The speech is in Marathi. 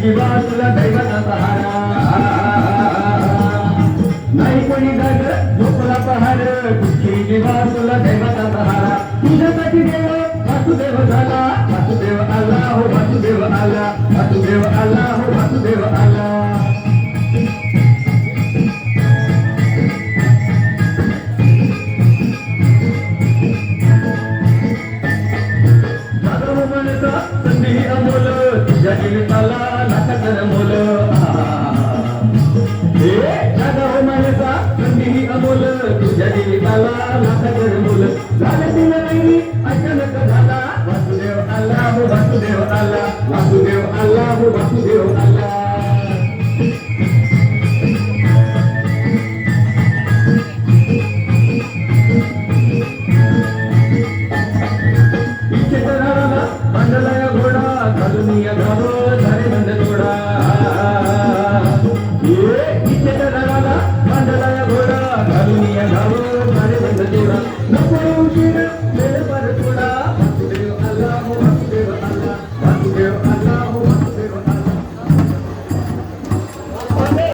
जीवा तुला दैवता सहारा नाही कोणी जग झोपला पहार दुःखी जीवा तुला दैवता सहारा तुझ्यासाठी देव वासुदेव झाला वासुदेव आला हो वासुदेव आला वासुदेव आला हो वासुदेव आला संधी अमोल तुझ्या जीविताला लाखाचं मोल जागा मानसा संधी अमोल तुझ्या जीविताला लाखाचं मोल झालं तिला नाही अचानक झाला वासुदेव आला हो वासुदेव आला वासुदेव आला हो वासुदेव आला